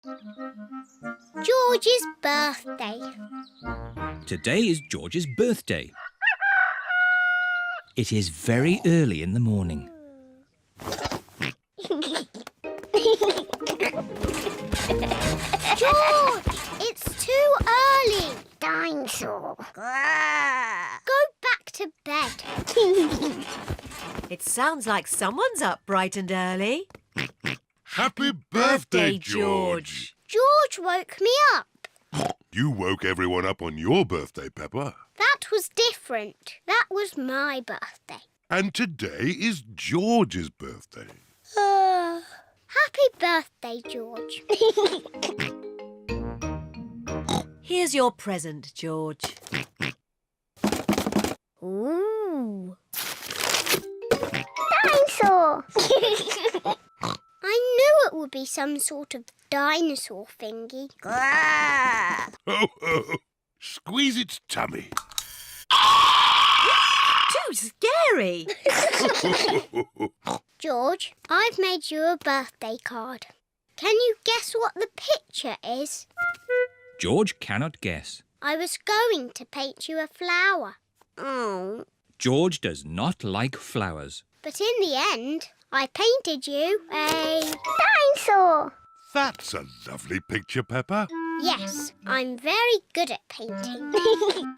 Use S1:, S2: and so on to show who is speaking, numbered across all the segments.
S1: George's birthday.
S2: Today is George's birthday. It is very early in the morning.
S1: George, it's too early. Dinosaur. Go back to bed.
S3: It sounds like someone's up bright and early.
S4: Happy birthday, George!
S1: George woke me up.
S4: You woke everyone up on your birthday, Peppa.
S1: That was different. That was my birthday.
S4: And today is George's birthday.
S1: Happy birthday, George.
S3: Here's your present, George.
S1: Ooh. Dinosaur! I knew it would be some sort of dinosaur thingy.
S4: Ho, ho! Squeeze its tummy.
S3: Too scary!
S1: George, I've made you a birthday card. Can you guess what the picture is?
S2: George cannot guess.
S1: I was going to paint you a flower. Oh.
S2: George does not like flowers.
S1: But in the end, I painted you a dinosaur.
S4: That's a lovely picture, Peppa.
S1: Yes, I'm very good at painting.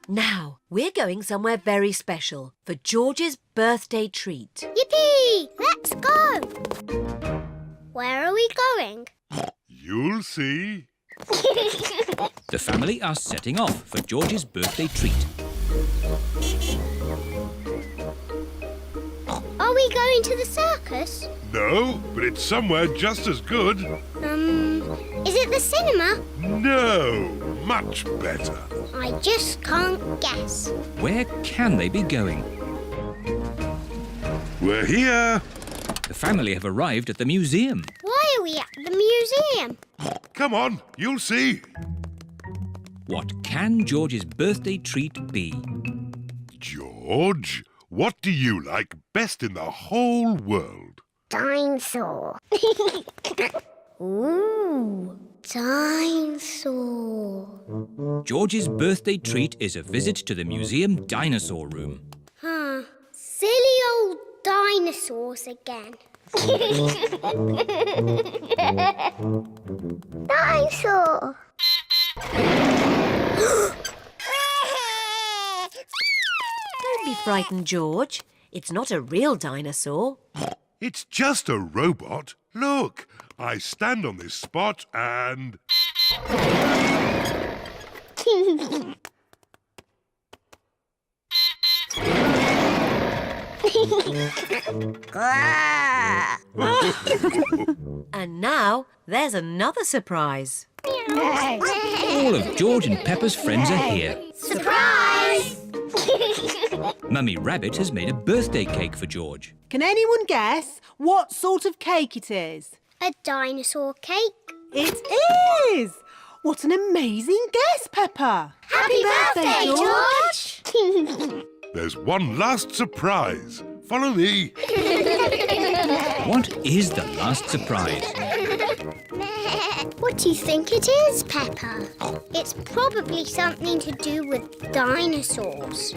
S3: Now, we're going somewhere very special for George's birthday treat.
S1: Yippee! Let's go! Where are we going?
S4: You'll see.
S2: The family are setting off for George's birthday treat.
S1: Are we going to the circus?
S4: No, but it's somewhere just as good.
S1: Is it the cinema?
S4: No, much better.
S1: I just can't guess.
S2: Where can they be going?
S4: We're here.
S2: The family have arrived at the museum.
S1: Why are we at the museum?
S4: Come on, you'll see.
S2: What can George's birthday treat be?
S4: George, what do you like best in the whole world?
S1: Dinosaur. Ooh, dinosaur.
S2: George's birthday treat is a visit to the museum dinosaur room.
S1: Silly old dinosaurs again. Dinosaur.
S3: Don't be frightened, George. It's not a real dinosaur.
S4: It's just a robot. Look, I stand on this spot and...
S3: And now, there's another surprise.
S2: All of George and Peppa's friends are here.
S1: Surprise!
S5: Mummy Rabbit has made a birthday cake for George.
S6: Can anyone guess what sort of cake it is?
S1: A dinosaur cake.
S6: It is! What an amazing guess, Peppa!
S1: Happy birthday, George!
S4: There's one last surprise. Follow me.
S2: What is the last surprise?
S1: What do you think it is, Peppa? It's probably something to do with dinosaurs.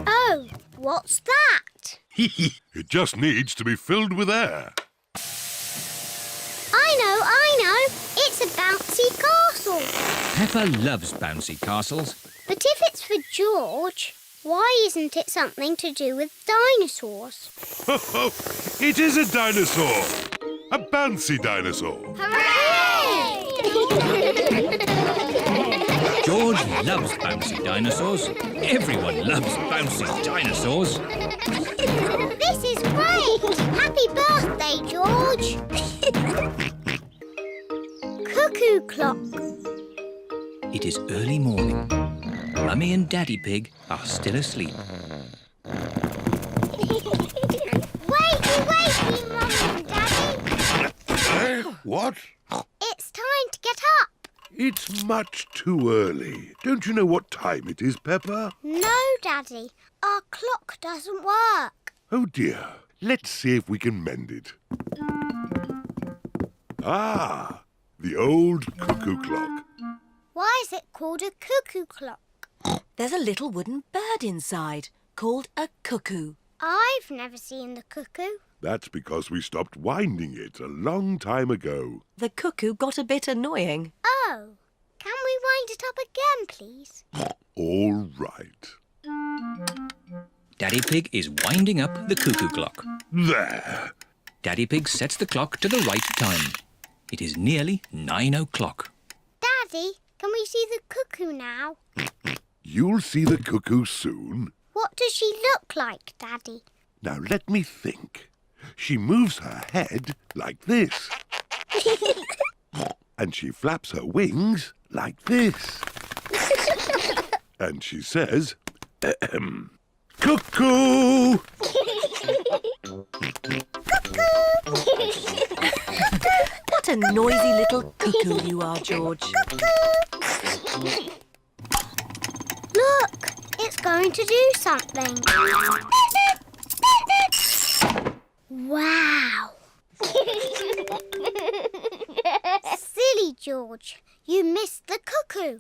S1: Oh, what's that?
S4: It just needs to be filled with air.
S1: I know. It's a bouncy castle.
S2: Peppa loves bouncy castles.
S1: But if it's for George, why isn't it something to do with dinosaurs?
S4: It is a dinosaur. A bouncy dinosaur.
S1: Hooray!
S2: George loves bouncy dinosaurs. Everyone loves bouncy dinosaurs.
S1: This is great! Happy birthday, George! Cuckoo clock.
S2: It is early morning. Mummy and Daddy Pig are still asleep.
S1: Wakey, Mummy and Daddy.
S4: What?
S1: It's time to get up.
S4: It's much too early. Don't you know what time it is, Peppa?
S1: No, Daddy. Our clock doesn't work.
S4: Oh, dear. Let's see if we can mend it. Ah, the old cuckoo clock.
S1: Why is it called a cuckoo clock?
S3: There's a little wooden bird inside called a cuckoo.
S1: I've never seen the cuckoo.
S4: That's because we stopped winding it a long time ago.
S3: The cuckoo got a bit annoying.
S1: Oh, can we wind it up again, please?
S4: All right.
S5: Daddy Pig is winding up the cuckoo clock.
S4: There.
S5: Daddy Pig sets the clock to the right time. It is nearly 9 o'clock.
S1: Daddy, can we see the cuckoo now?
S4: You'll see the cuckoo soon.
S1: What does she look like, Daddy?
S4: Now let me think. She moves her head like this. And she flaps her wings like this. And she says, cuckoo!
S3: What a noisy little cuckoo you are, George.
S1: Look, it's going to do something. Wow! Silly George, you missed the cuckoo.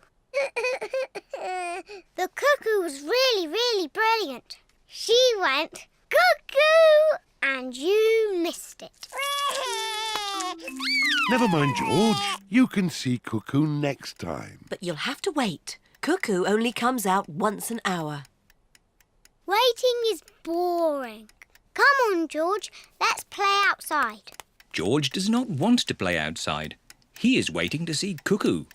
S1: The cuckoo was really, really brilliant. She went cuckoo and you missed it.
S4: Never mind, George. You can see cuckoo next time.
S3: But you'll have to wait. Cuckoo only comes out once an hour.
S1: Waiting is boring. Come on, George, let's play outside.
S5: George does not want to play outside. He is waiting to see Cuckoo.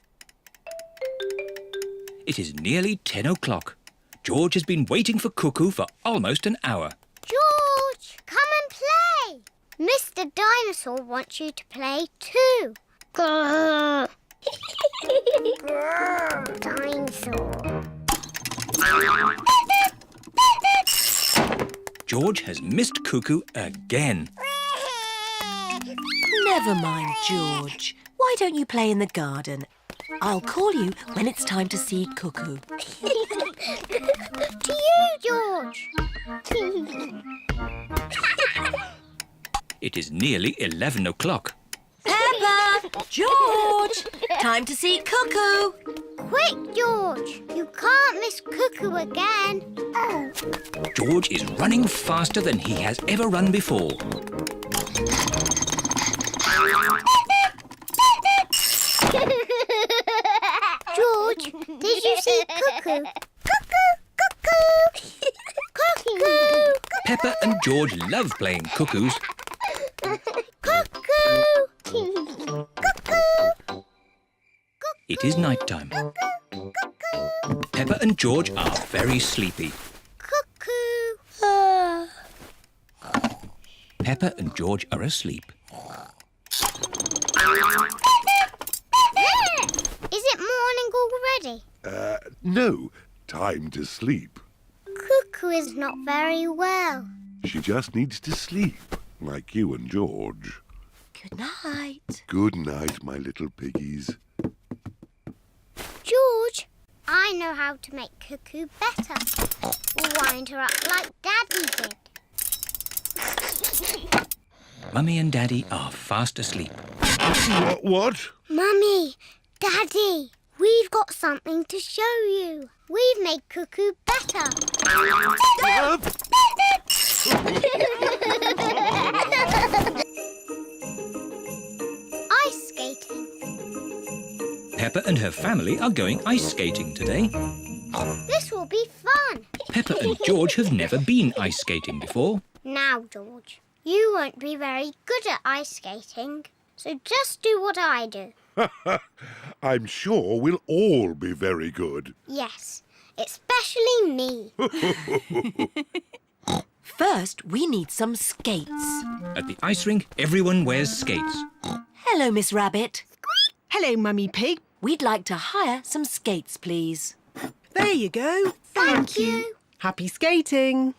S5: It is nearly 10 o'clock. George has been waiting for Cuckoo for almost an hour.
S1: George, come and play. Mr. Dinosaur wants you to play too. Grrr. Grrr, dinosaur.
S5: George has missed Cuckoo again.
S3: Never mind, George. Why don't you play in the garden? I'll call you when it's time to see Cuckoo.
S1: To you, George.
S5: It is nearly 11 o'clock.
S3: Peppa! George! Time to see Cuckoo!
S1: Quick, George. You can't miss Cuckoo again. Oh.
S5: George is running faster than he has ever run before.
S1: George, did you see Cuckoo? Cuckoo! Cuckoo! Cuckoo!
S5: Peppa and George love playing cuckoos.
S1: Cuckoo! Cuckoo!
S5: It is night time. Peppa and George are very sleepy.
S1: Cuckoo!
S5: Peppa and George are asleep.
S1: Is it morning already?
S4: No. Time to sleep.
S1: Cuckoo is not very well.
S4: She just needs to sleep, like you and George.
S3: Good night.
S4: Good night, my little piggies.
S1: George, I know how to make Cuckoo better. We'll wind her up like Daddy did.
S5: Mummy and Daddy are fast asleep.
S4: What?
S1: Mummy, Daddy, we've got something to show you. We've made Cuckoo better. Ice skating.
S5: Peppa and her family are going ice skating today.
S1: This will be fun.
S5: Peppa and George have never been ice skating before.
S1: Now, George, you won't be very good at ice skating, so just do what I do.
S4: I'm sure we'll all be very good.
S1: Yes, especially me.
S3: First, we need some skates.
S5: At the ice rink, everyone wears skates.
S3: Hello, Miss Rabbit.
S6: Hello, Mummy Pig.
S3: We'd like to hire some skates, please.
S6: There you go.
S1: Thank you.
S6: Happy skating.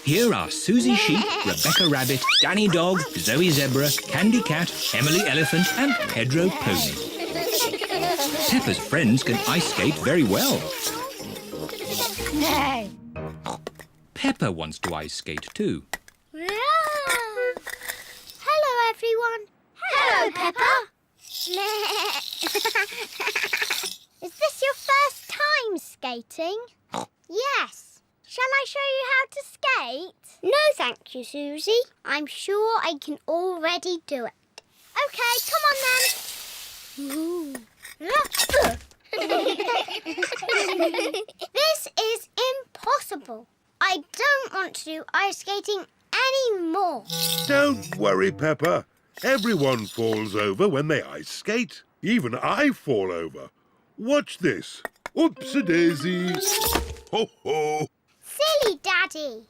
S5: Here are Susie Sheep, Rebecca Rabbit, Danny Dog, Zoe Zebra, Candy Cat, Emily Elephant and Pedro Pony. Peppa's friends can ice skate very well. Peppa wants to ice skate too.
S1: Hello, everyone. Hello, Peppa. skating? Yes. Shall I show you how to skate? No, thank you, Susie. I'm sure I can already do it. OK, come on then. This is impossible. I don't want to do ice skating anymore.
S4: Don't worry, Peppa. Everyone falls over when they ice skate. Even I fall over. Watch this. Oops-a-daisy. Ho-ho.
S1: Silly Daddy.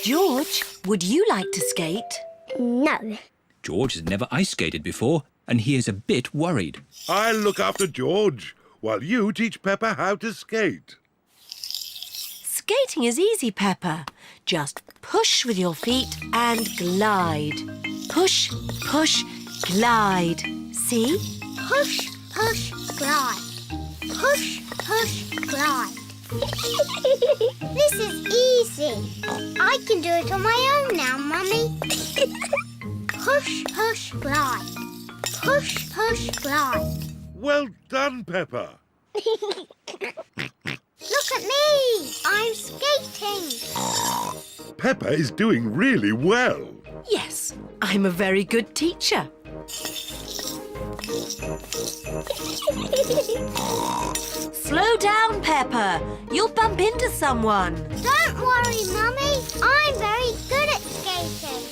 S3: George, would you like to skate?
S1: No.
S5: George has never ice skated before and he is a bit worried.
S4: I'll look after George while you teach Peppa how to skate.
S3: Skating is easy, Peppa. Just push with your feet and glide. Push, push, glide. See?
S1: Push, push, glide. Push, push, glide. This is easy. I can do it on my own now, Mummy. Push, push, glide. Push, push, glide.
S4: Well done, Peppa.
S1: Look at me. I'm skating.
S4: Peppa is doing really well.
S3: Yes, I'm a very good teacher. Slow down, Peppa. You'll bump into someone.
S1: Don't worry, Mummy. I'm very good at skating.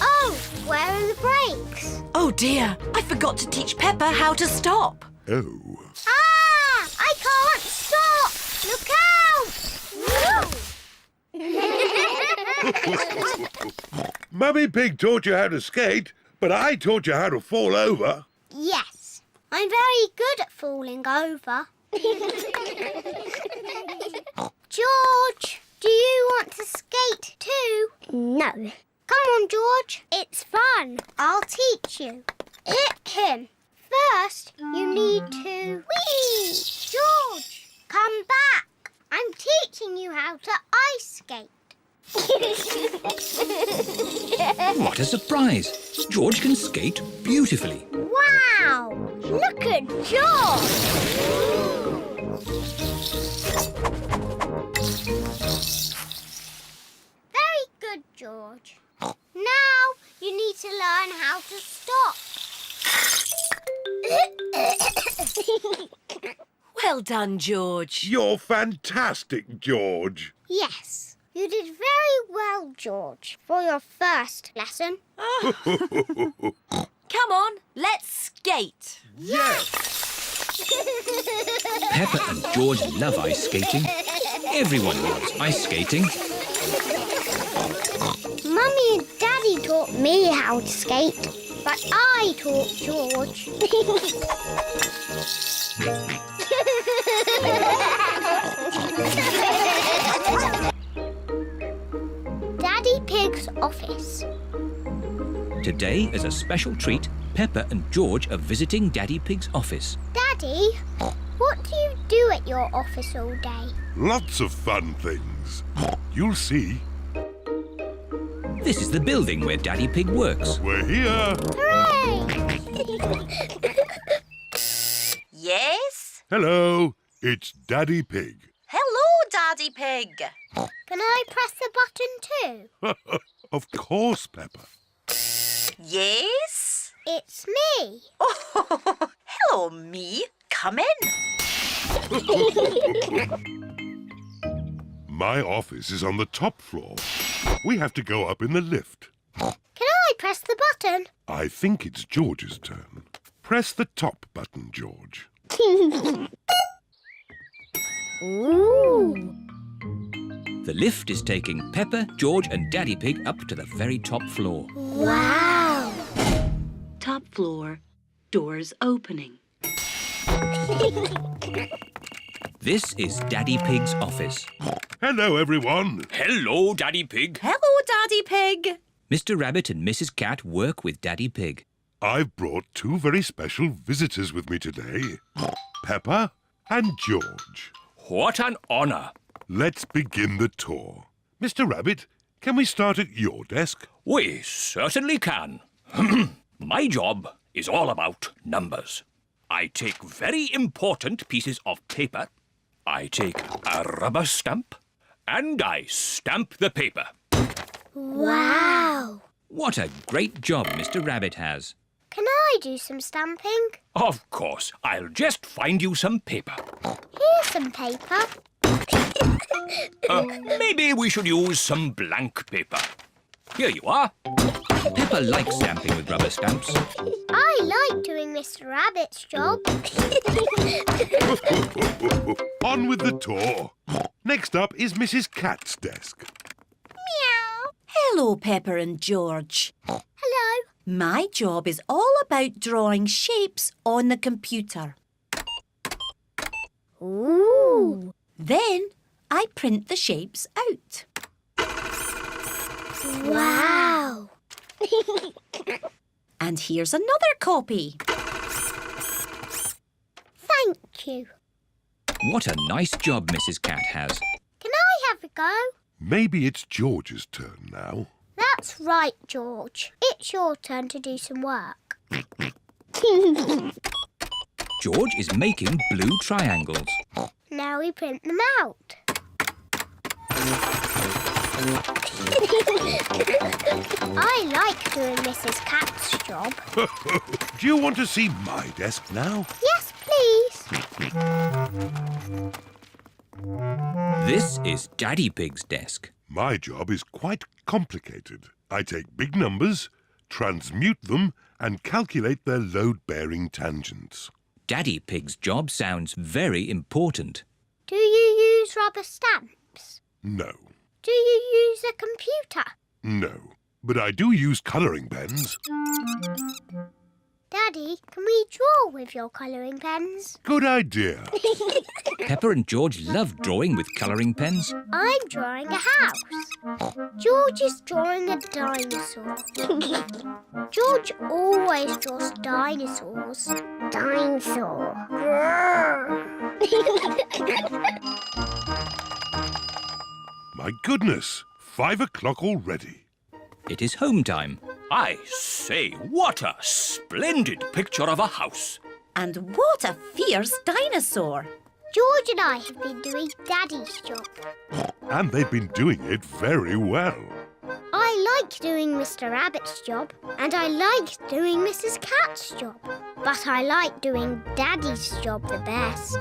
S1: Oh, where are the brakes?
S3: Oh dear, I forgot to teach Peppa how to stop.
S4: Oh.
S1: Ah! I can't stop! Look out!
S4: Mummy Pig taught you how to skate, but I taught you how to fall over.
S1: Yes, I'm very good at falling over. George, do you want to skate too? No. Come on, George. It's fun. I'll teach you. Hit him. First, you need to... Whee! George, come back. I'm teaching you how to ice skate.
S5: What a surprise! George can skate beautifully.
S1: Wow! Look at George! Very good, George. Now you need to learn how to stop.
S3: Well done, George.
S4: You're fantastic, George.
S1: Yes, you did very well, George, for your first lesson.
S3: Come on, let's skate.
S4: Yes!
S5: Peppa and George love ice skating. Everyone loves ice skating.
S1: Mummy and Daddy taught me how to skate, but I taught George. Daddy Pig's office.
S5: Today, as a special treat, Peppa and George are visiting Daddy Pig's office.
S1: Daddy, what do you do at your office all day?
S4: Lots of fun things. You'll see.
S5: This is the building where Daddy Pig works.
S4: We're here.
S1: Hooray!
S3: Yes?
S4: Hello, it's Daddy Pig.
S3: Hello, Daddy Pig.
S1: Can I press the button too?
S4: Of course, Peppa.
S3: Yes?
S1: It's me.
S3: Oh, hello, me. Come in.
S4: My office is on the top floor. We have to go up in the lift.
S1: Can I press the button?
S4: I think it's George's turn. Press the top button, George.
S1: Ooh.
S5: The lift is taking Peppa, George and Daddy Pig up to the very top floor.
S1: Wow.
S7: Top floor, doors opening.
S5: This is Daddy Pig's office.
S4: Hello, everyone.
S5: Hello, Daddy Pig.
S3: Hello, Daddy Pig.
S5: Mr. Rabbit and Mrs. Cat work with Daddy Pig.
S4: I've brought two very special visitors with me today. Peppa and George.
S5: What an honour.
S4: Let's begin the tour. Mr. Rabbit, can we start at your desk?
S5: We certainly can. My job is all about numbers. I take very important pieces of paper. I take a rubber stamp and I stamp the paper.
S1: Wow!
S2: What a great job Mr. Rabbit has.
S1: Can I do some stamping?
S5: Of course, I'll just find you some paper.
S1: Here's some paper.
S5: Maybe we should use some blank paper. Here you are.
S2: Peppa likes stamping with rubber stamps.
S1: I like doing Mr. Rabbit's job.
S4: On with the tour. Next up is Mrs. Cat's desk.
S1: Meow.
S3: Hello, Peppa and George.
S1: Hello.
S3: My job is all about drawing shapes on the computer.
S1: Ooh.
S3: Then I print the shapes out.
S1: Wow.
S3: And here's another copy.
S1: Thank you.
S2: What a nice job Mrs. Cat has.
S1: Can I have a go?
S4: Maybe it's George's turn now.
S1: That's right, George. It's your turn to do some work.
S2: George is making blue triangles.
S1: Now we print them out. I like doing Mrs. Cat's job.
S4: Do you want to see my desk now?
S1: Yes, please.
S2: This is Daddy Pig's desk.
S4: My job is quite complicated. I take big numbers, transmute them, and calculate their load-bearing tangents.
S2: Daddy Pig's job sounds very important.
S1: Do you use rubber stamps?
S4: No,
S1: Do you use a computer?
S4: no. But I do use colouring pens.
S1: Daddy, can we draw with your colouring pens?
S4: Good idea.
S2: Peppa and George love drawing with colouring pens.
S1: I'm drawing a house. George is drawing a dinosaur. George always draws dinosaurs. Dinosaur.
S4: My goodness, 5 o'clock already.
S2: It is home time.
S5: I say, what a splendid picture of a house.
S3: And what a fierce dinosaur!
S1: George and I have been doing Daddy's job.
S4: And they've been doing it very well.
S1: I like doing Mr. Rabbit's job, and I like doing Mrs. Cat's job. But I like doing Daddy's job the best.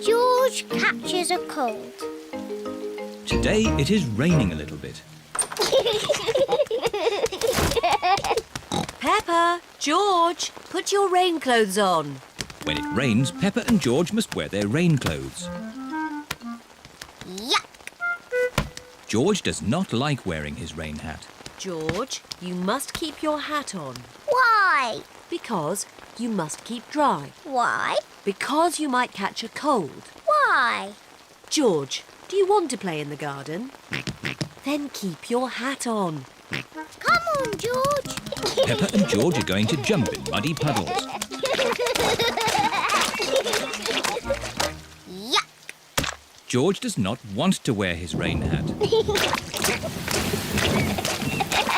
S1: George catches a cold.
S2: Today it is raining a little bit.
S3: Peppa, George, put your rain clothes on.
S2: When it rains, Peppa and George must wear their rain clothes.
S1: Yuck!
S2: George does not like wearing his rain hat.
S3: George, you must keep your hat on.
S1: Why?
S3: Because you must keep dry.
S1: Why?
S3: Because you might catch a cold.
S1: Why?
S3: George, do you want to play in the garden? Then keep your hat on.
S1: Come on, George.
S2: Peppa and George are going to jump in muddy puddles.
S1: Yuck!
S2: George does not want to wear his rain hat.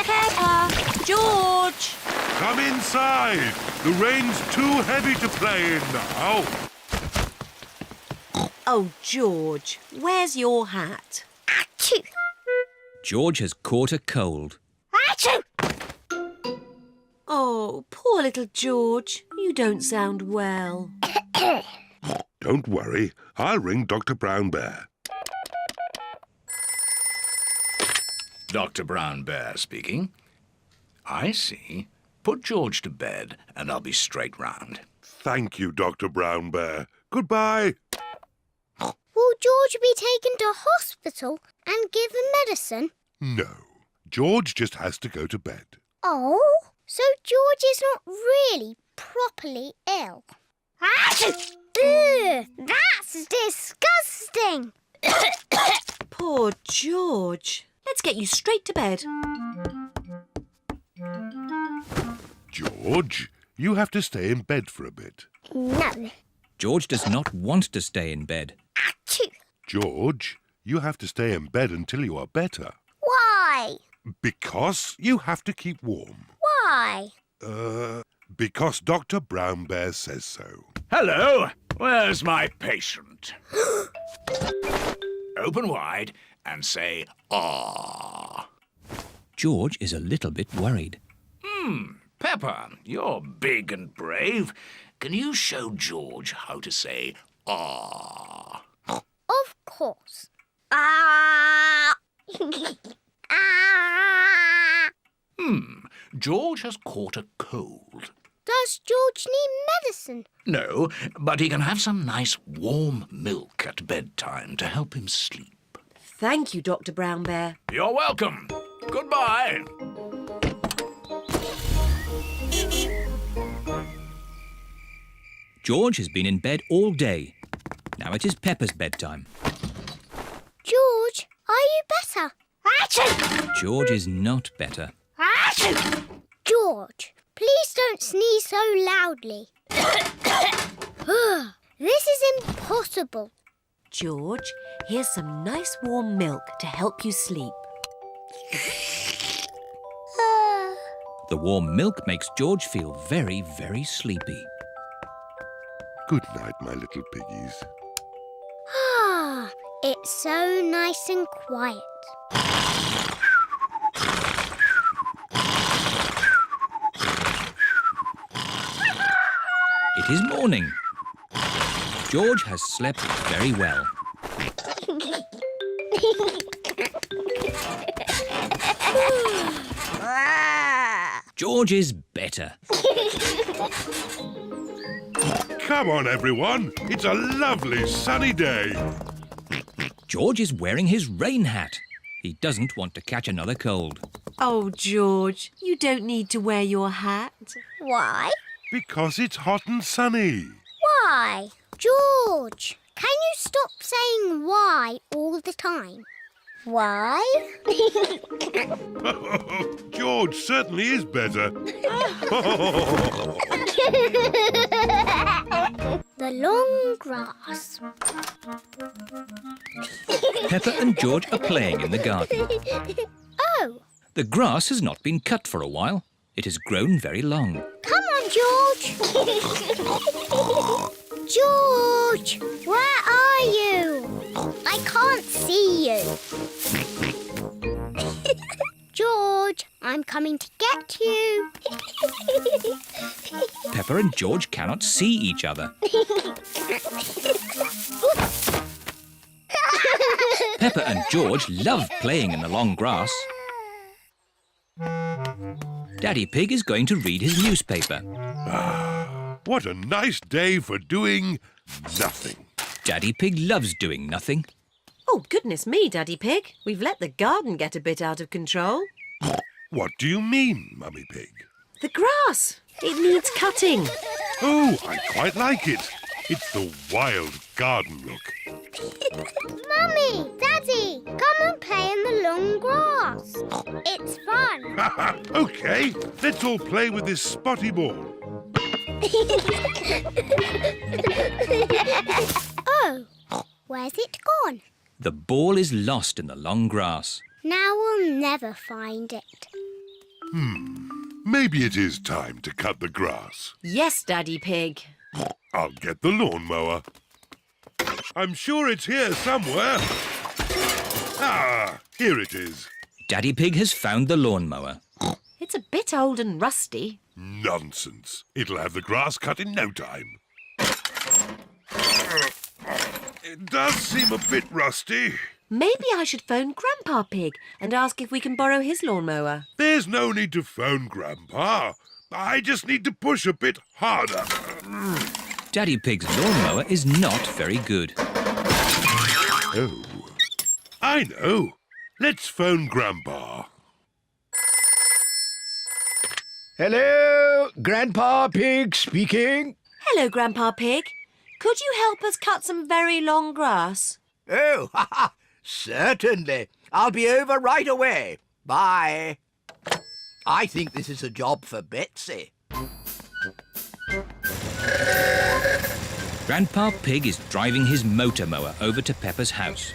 S3: Peppa, George!
S4: Come inside. The rain's too heavy to play in now.
S3: Oh, George, where's your hat?
S1: Achoo!
S2: George has caught a cold.
S1: Achoo!
S3: Oh, poor little George. You don't sound well.
S4: Don't worry. I'll ring Dr. Brown Bear.
S8: Dr. Brown Bear speaking. I see. Put George to bed and I'll be straight round.
S4: Thank you, Dr. Brown Bear. Goodbye.
S1: Will George be taken to hospital and given medicine?
S4: No. George just has to go to bed.
S1: Oh? So George is not really properly ill? Achoo! Ugh, that's disgusting!
S3: Poor George. Let's get you straight to bed.
S4: George, you have to stay in bed for a bit.
S1: No.
S2: George does not want to stay in bed.
S1: Achoo!
S4: George, you have to stay in bed until you are better.
S1: Why?
S4: Because you have to keep warm.
S1: Why?
S4: Because Dr. Brown Bear says so.
S8: Hello, where's my patient? Open wide and say, ah.
S2: George is a little bit worried.
S8: Peppa, you're big and brave. Can you show George how to say, ah?
S1: Of course. Ah! Ah!
S8: George has caught a cold.
S1: Does George need medicine?
S8: No, but he can have some nice warm milk at bedtime to help him sleep.
S3: Thank you, Dr. Brown Bear.
S8: You're welcome. Goodbye.
S2: George has been in bed all day. Now it is Peppa's bedtime.
S1: George, are you better? Achoo!
S2: George is not better.
S1: Achoo! George, please don't sneeze so loudly. This is impossible.
S3: George, here's some nice warm milk to help you sleep.
S2: The warm milk makes George feel very, very sleepy.
S4: Good night, my little piggies.
S1: Ah, it's so nice and quiet.
S2: It is morning. George has slept very well. George is better.
S4: Come on, everyone. It's a lovely sunny day.
S2: George is wearing his rain hat. He doesn't want to catch another cold.
S3: Oh, George, you don't need to wear your hat.
S1: Why?
S4: Because it's hot and sunny.
S1: Why? George, can you stop saying why all the time? Why?
S4: George certainly is better.
S1: The long grass.
S2: Peppa and George are playing in the garden.
S1: Oh,
S2: The grass has not been cut for a while. It has grown very long.
S1: come on, George. George, where are you? I can't see you. George, I'm coming to get you.
S2: Peppa and George cannot see each other. Peppa and George love playing in the long grass. Daddy Pig is going to read his newspaper.
S4: What a nice day for doing nothing.
S2: Daddy Pig loves doing nothing.
S3: Oh, goodness me, Daddy Pig. We've let the garden get a bit out of control.
S4: What do you mean, Mummy Pig?
S3: The grass. It needs cutting.
S4: Oh, I quite like it. It's the wild garden look.
S1: Mummy, Daddy, come and play in the long grass. It's fun.
S4: OK, let's all play with this spotty ball.
S1: Oh, where's it gone?
S2: The ball is lost in the long grass.
S1: Now we'll never find it.
S4: Maybe it is time to cut the grass.
S3: Yes, Daddy Pig.
S4: I'll get the lawnmower. I'm sure it's here somewhere. Ah, here it is.
S2: Daddy Pig has found the lawnmower.
S3: It's a bit old and rusty.
S4: Nonsense. It'll have the grass cut in no time. It does seem a bit rusty.
S3: Maybe I should phone Grandpa Pig and ask if we can borrow his lawnmower.
S4: There's no need to phone Grandpa. I just need to push a bit harder.
S2: Daddy Pig's lawnmower is not very good.
S4: Oh, I know. Let's phone Grandpa.
S9: Hello, Grandpa Pig speaking.
S3: Hello, Grandpa Pig. Could you help us cut some very long grass?
S9: Oh, certainly. I'll be over right away. Bye. I think this is a job for Betsy.
S2: Grandpa Pig is driving his motor mower over to Peppa's house.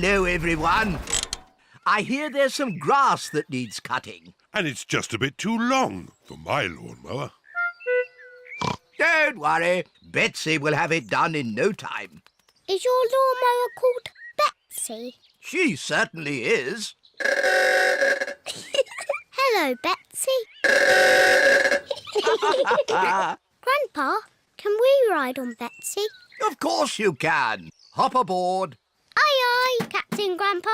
S9: Hello, everyone. I hear there's some grass that needs cutting.
S4: And it's just a bit too long for my lawnmower.
S9: Don't worry. Betsy will have it done in no time.
S1: Is your lawnmower called Betsy?
S9: She certainly is.
S1: Hello, Betsy. Grandpa, can we ride on Betsy?
S9: Of course you can. Hop aboard.
S1: Aye, aye, Captain Grandpa.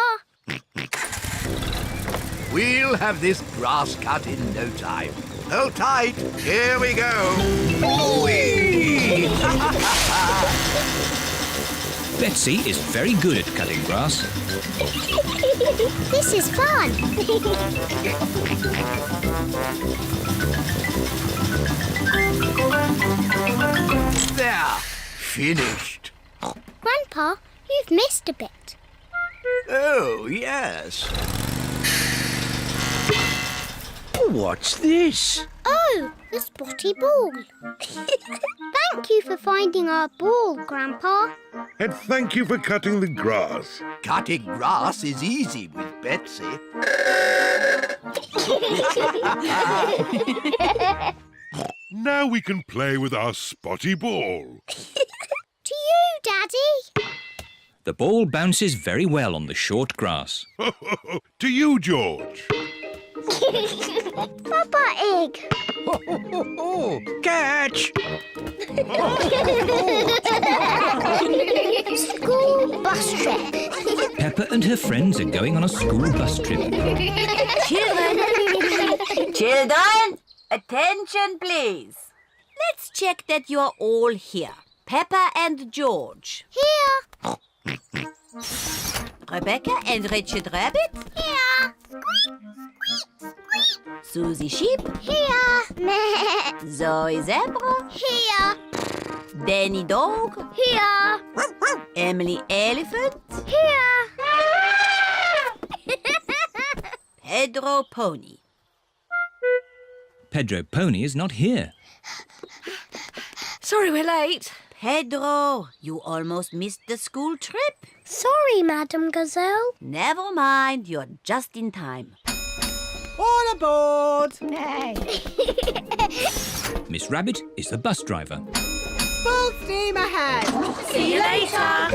S9: We'll have this grass cut in no time. Hold tight. Here we go. Whee!
S5: Betsy is very good at cutting grass.
S1: This is fun.
S9: There. Finished.
S1: Grandpa, you've missed a bit.
S9: Oh, yes. What's this?
S1: Oh, the spotty ball. Thank you for finding our ball, Grandpa.
S4: And thank you for cutting the grass.
S9: Cutting grass is easy with Betsy.
S4: Now we can play with our spotty ball.
S1: To you, Daddy.
S5: The ball bounces very well on the short grass.
S4: To you, George.
S1: Papa Egg.
S9: Catch!
S1: School bus trip.
S5: Peppa and her friends are going on a school bus trip.
S3: Children, attention please. Let's check that you're all here. Peppa and George.
S1: Here.
S3: Rebecca and Richard Rabbit.
S1: Here. Squeak, squeak, squeak.
S3: Susie Sheep.
S1: Here. Meh.
S3: Zoe Zebra.
S1: Here.
S3: Danny Dog.
S1: Here.
S3: Emily Elephant.
S1: Here.
S3: Pedro Pony.
S5: Pedro Pony is not here.
S6: Sorry we're late.
S3: Pedro, you almost missed the school trip.
S1: Sorry, Madam Gazelle.
S3: Never mind, you're just in time.
S6: All aboard.
S5: Miss Rabbit is the bus driver.
S6: Full steam ahead.
S3: See you later.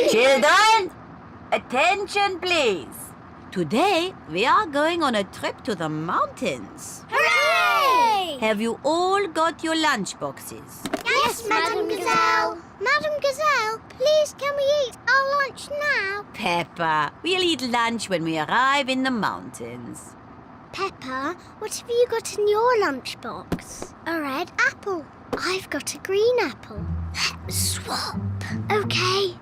S3: Children, attention please. Today we are going on a trip to the mountains.
S1: Hooray!
S3: Have you all got your lunch boxes?
S1: Yes, Madam Gazelle. Madam Gazelle, please can we eat our lunch now?
S3: Peppa, we'll eat lunch when we arrive in the mountains.
S1: Peppa, what have you got in your lunchbox? A red apple. I've got a green apple. Let's swap. Okay.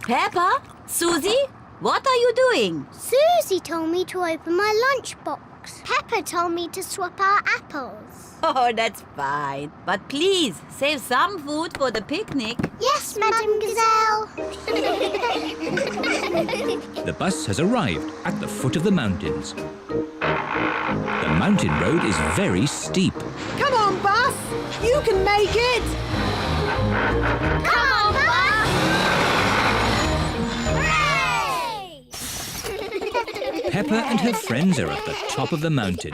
S3: Peppa, Susie, what are you doing?
S1: Susie told me to open my lunchbox. Peppa told me to swap our apples.
S3: Oh, that's fine. But please, save some food for the picnic.
S1: Yes, Madam Gazelle.
S5: The bus has arrived at the foot of the mountains. The mountain road is very steep.
S6: Come on, bus. You can make it.
S1: Come on, bus! Hooray!
S5: Peppa and her friends are at the top of the mountain.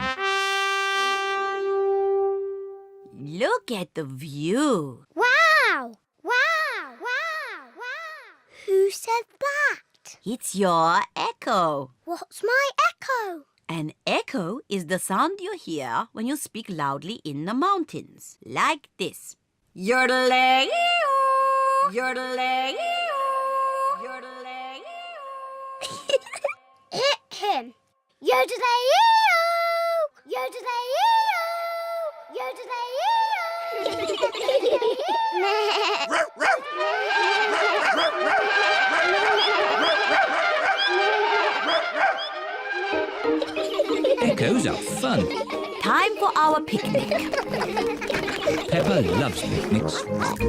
S3: Look at the view.
S1: Wow! Wow! Wow! Wow! Who said that?
S3: It's your echo.
S1: What's my echo?
S3: An echo is the sound you hear when you speak loudly in the mountains. Like this. Yodeling-ee-oo, yodeling-ee-oo, yodeling-ee-oo.
S1: Him. Yodeling-ee-oo! Yodeling-ee-oo! Yodeling-ee-oo!
S5: Echoes are fun.
S3: Time for our picnic.
S5: Peppa loves picnics.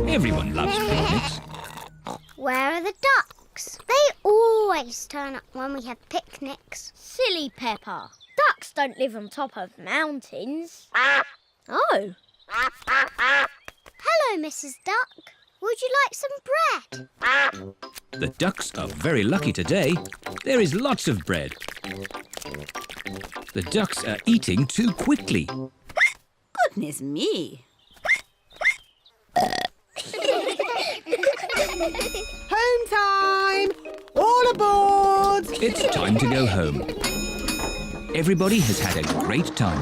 S5: Everyone loves picnics.
S1: Where are the ducks? They always turn up when we have picnics. Silly Peppa. Ducks don't live on top of mountains. Oh. Hello, Mrs. Duck. Would you like some bread?
S5: The ducks are very lucky today. There is lots of bread. The ducks are eating too quickly.
S3: Goodness me.
S6: Home time! All aboard!
S5: It's time to go home. Everybody has had a great time.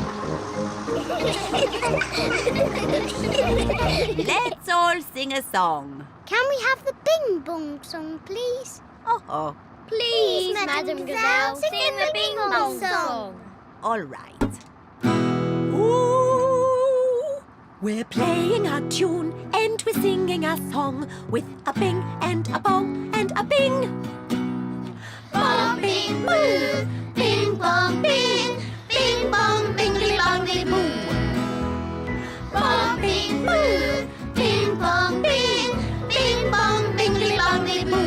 S3: Let's all sing a song.
S1: Can we have the Bing Bong song, please?
S3: Oh,
S1: Please, Madam Gazelle, sing the Bing Bong song.
S3: all right.
S10: Ooh, we're playing a tune and we're singing a song with a bing and a bong and a bing.
S1: Bong, bing, boo. Bing, bong, bing. Bing, bong, bingly, bongly, boo. Bong, bing, boo. Bing, bong, bing. Bing, bong, bingly, bongly, boo.